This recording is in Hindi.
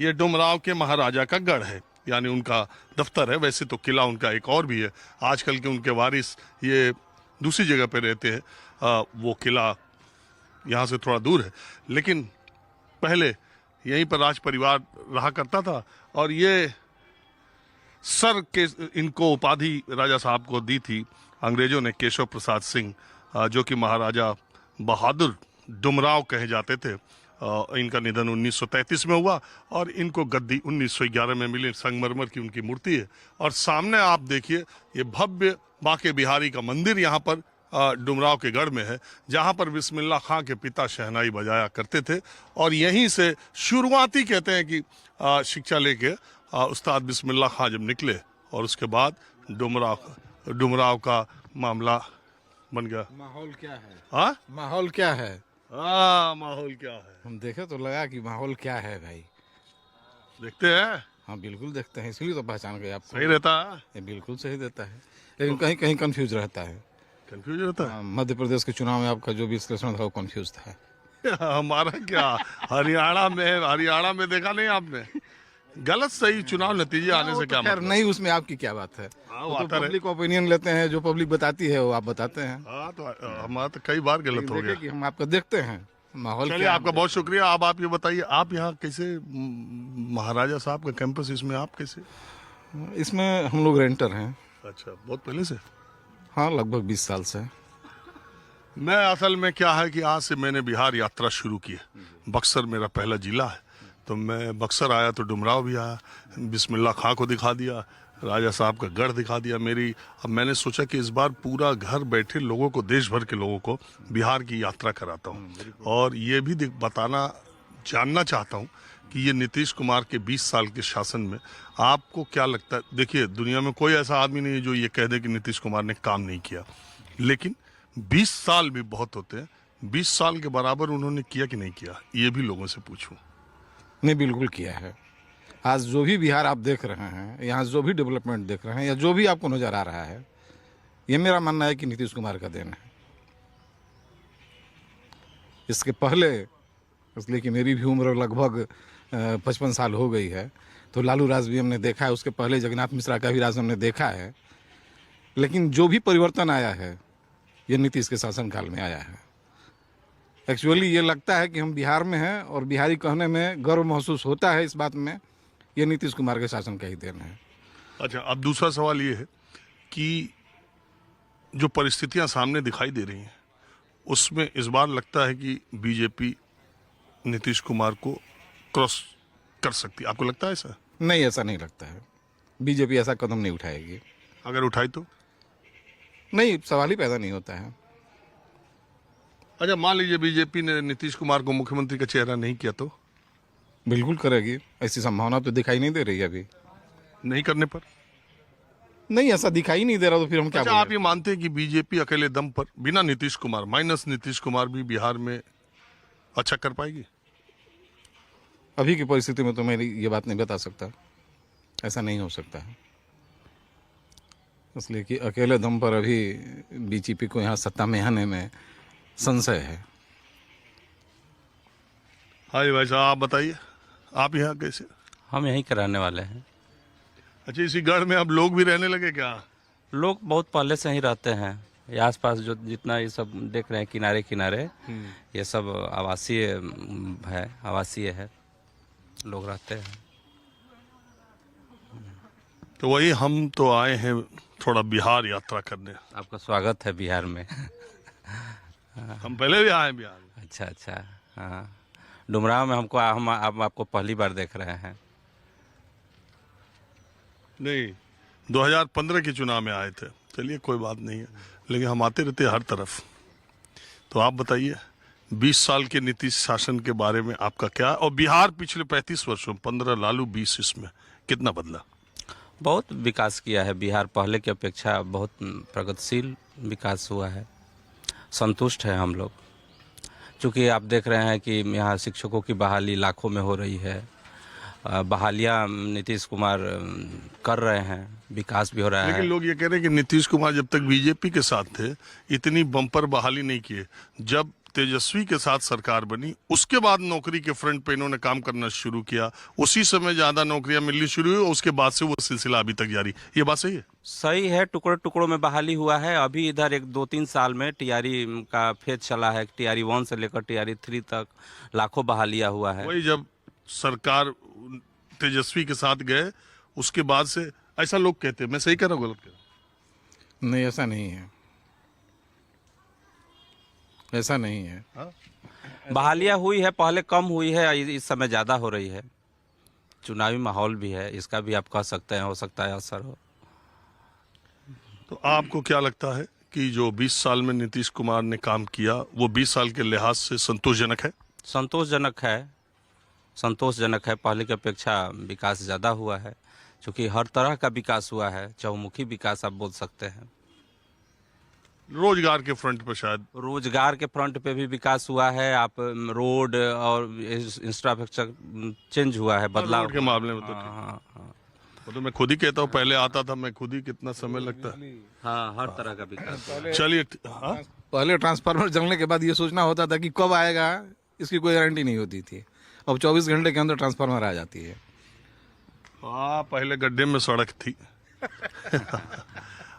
ये डुमराव के महाराजा का गढ़ है, यानी उनका दफ्तर है। वैसे तो किला उनका एक और भी है, आजकल के उनके वारिस ये दूसरी जगह पे रहते हैं। वो किला यहाँ से थोड़ा दूर है, लेकिन पहले यहीं पर राज परिवार रहा करता था। और ये सर के इनको उपाधि राजा साहब को दी थी अंग्रेजों ने, केशव प्रसाद सिंह, जो कि महाराजा बहादुर डुमराव कहे जाते थे। इनका निधन 1933 में हुआ और इनको गद्दी 1911 में मिली। संगमरमर की उनकी मूर्ति है। और सामने आप देखिए ये भव्य बांके बिहारी का मंदिर यहाँ पर डुमराव के गढ़ में है, जहाँ पर बिस्मिल्लाह खां के पिता शहनाई बजाया करते थे। और यहीं से शुरुआती कहते हैं कि शिक्षा लेके उस्ताद बिस्मिल्लाह खां जब निकले और उसके बाद डुमराव का मामला बन गया। माहौल क्या है? हाँ, माहौल क्या है? माहौल क्या है? हम देखे तो लगा कि माहौल क्या है भाई। देखते हैं। हाँ बिल्कुल देखते हैं, इसलिए तो पहचान गए आप। सही रहता है? ये बिल्कुल सही देता है, लेकिन कहीं कहीं कंफ्यूज रहता है। कंफ्यूज रहता है? हाँ, मध्य प्रदेश के चुनाव में आपका जो भी विश्लेषण था वो कंफ्यूज था। हमारा क्या, हरियाणा में देखा नहीं आपने? गलत सही चुनाव नतीजे आने से क्या खैर मतलब? नहीं, उसमें आपकी क्या बात है। हाँ, वो वो तो आता रहे। पब्लिक ओपिनियन लेते हैं, जो पब्लिक बताती है वो आप बताते हैं। हाँ, तो हमारा तो कई बार गलत हो देखे गया। कि हम आपको देखते हैं माहौल चलिए, क्या है। आपका बहुत शुक्रिया। अब आप ये बताइए, आप यहाँ कैसे, महाराजा साहब का कैंपस, इसमें आप कैसे? इसमें हम लोग रेंटर हैं। अच्छा, बहुत पहले से? हाँ, लगभग 20 साल से। मैं असल में क्या है कि आज से मैंने बिहार यात्रा शुरू की है। बक्सर मेरा पहला जिला है, तो मैं बक्सर आया तो डुमराव भी आया, बिस्मिल्लाह खां को दिखा दिया, राजा साहब का गढ़ दिखा दिया मेरी। अब मैंने सोचा कि इस बार पूरा घर बैठे लोगों को, देश भर के लोगों को बिहार की यात्रा कराता हूँ। और ये भी जानना चाहता हूँ कि ये नीतीश कुमार के 20 साल के शासन में आपको क्या लगता है? देखिए, दुनिया में कोई ऐसा आदमी नहीं है जो ये कह दे कि नीतीश कुमार ने काम नहीं किया, लेकिन 20 साल भी बहुत होते हैं। 20 साल के बराबर उन्होंने किया कि नहीं किया, ये भी लोगों से पूछूं। नहीं, बिल्कुल किया है। आज जो भी बिहार आप देख रहे हैं, यहाँ जो भी डेवलपमेंट देख रहे हैं, या जो भी आपको नजर आ रहा है, ये मेरा मानना है कि नीतीश कुमार का देन है। इसके पहले, इसलिए कि मेरी भी उम्र लगभग 55 साल हो गई है, तो लालू राज भी हमने देखा है, उसके पहले जगन्नाथ मिश्रा का भी राज हमने देखा है। लेकिन जो भी परिवर्तन आया है, ये नीतीश के शासनकाल में आया है। एक्चुअली ये लगता है कि हम बिहार में हैं, और बिहारी कहने में गर्व महसूस होता है इस बात में, ये नीतीश कुमार के शासन का ही देन है। अच्छा, अब दूसरा सवाल ये है कि जो परिस्थितियां सामने दिखाई दे रही हैं, उसमें इस बार लगता है कि बीजेपी नीतीश कुमार को क्रॉस कर सकती है। आपको लगता है ऐसा? नहीं, ऐसा नहीं लगता है। बीजेपी ऐसा कदम नहीं उठाएगी। अगर उठाई तो? नहीं, सवाल ही पैदा नहीं होता है। अच्छा, मान लीजिए बीजेपी ने नीतीश कुमार को मुख्यमंत्री का चेहरा नहीं किया तो? बिल्कुल करेगी, ऐसी संभावना तो दिखाई नहीं दे रही है अभी। नहीं करने पर? नहीं, ऐसा दिखाई नहीं दे रहा, तो फिर हम क्या अच्छा, बोलें? आप ये मानते हैं कि बीजेपी अकेले दम पर, बिना नीतीश कुमार, माइनस नीतीश कुमार भी बिहार में अच्छा कर पाएगी? अभी की परिस्थिति में तो मैं ये बात नहीं बता सकता, ऐसा नहीं हो सकता है। इसलिए कि अकेले दम पर अभी बीजेपी को यहाँ सत्ता में आने में संशय है। हाँ भाई साहब, आप बताइए, आप यहाँ कैसे? हम यहीं के रहने वाले हैं। अच्छा, इसी गढ़ में अब लोग भी रहने लगे क्या? लोग बहुत पहले से ही रहते हैं। ये आसपास जो जितना ये सब देख रहे हैं किनारे किनारे, ये सब आवासीय है, लोग रहते हैं। तो वही, हम तो आए हैं थोड़ा बिहार यात्रा करने। आपका स्वागत है बिहार में। हम पहले भी आए बिहार में। अच्छा अच्छा, हाँ। डुमराव में हम आपको पहली बार देख रहे हैं। नहीं, 2015 के चुनाव में आए थे। चलिए, कोई बात नहीं है, लेकिन हम आते रहते हैं हर तरफ। तो आप बताइए, 20 साल के नीतीश शासन के बारे में आपका क्या, और बिहार पिछले 35 वर्षों, 15 लालू 20 इसमें कितना बदला? बहुत विकास किया है बिहार, पहले की अपेक्षा बहुत प्रगतिशील विकास हुआ है। संतुष्ट है हम लोग, क्योंकि आप देख रहे हैं कि यहाँ शिक्षकों की बहाली लाखों में हो रही है। बहालियाँ नीतीश कुमार कर रहे हैं, विकास भी हो रहा है। लेकिन लोग ये कह रहे हैं कि नीतीश कुमार जब तक बीजेपी के साथ थे, इतनी बम्पर बहाली नहीं किए। जब तेजस्वी के साथ सरकार बनी, उसके बाद नौकरी के फ्रंट पे इन्होंने काम करना शुरू किया, उसी समय ज्यादा नौकरियां मिलनी शुरू हुई और उसके बाद से वो सिलसिला अभी तक जारी। ये बात सही है? सही है, टुकड़ों टुकड़ों में बहाली हुआ है। अभी इधर 1-2-3 साल में टीआरई का फेज चला है, टीआरई 1 से लेकर टीआरई 3 तक लाखों बहालियां हुआ है। वही जब सरकार तेजस्वी के साथ गए उसके बाद से, ऐसा लोग कहते हैं, मैं सही कह रहा हूँ गलत कह रहा हूँ? नहीं, ऐसा नहीं है, ऐसा नहीं है। हाँ? बहालियां हुई है, पहले कम हुई है, इस समय ज़्यादा हो रही है। चुनावी माहौल भी है, इसका भी आप कह सकते हैं, हो सकता है असर हो। तो आपको क्या लगता है कि जो 20 साल में नीतीश कुमार ने काम किया वो 20 साल के लिहाज से संतोषजनक है? संतोषजनक है, संतोषजनक है। पहले की अपेक्षा विकास ज़्यादा हुआ है, क्योंकि हर तरह का विकास हुआ है, चहुमुखी विकास आप बोल सकते हैं। रोजगार के फ्रंट पर शायद रोजगार के फ्रंट पे भी विकास हुआ है। आप रोड और इंफ्रास्ट्रक्चर चेंज हुआ है, बदलाव रोड के मामले में तो हाँ, ठीक। हाँ, हाँ, वो तो मैं खुद ही कहता हूँ, पहले आता था मैं खुद ही, कितना समय लगता है। हाँ, हर तरह का विकास हुआ है। चलिए, हाँ? पहले ट्रांसफार्मर जलने के बाद ये सोचना होता था कि कब आएगा, इसकी कोई गारंटी नहीं होती थी। अब 24 घंटे के अंदर ट्रांसफार्मर आ जाती है। हाँ, पहले गड्ढे में सड़क थी।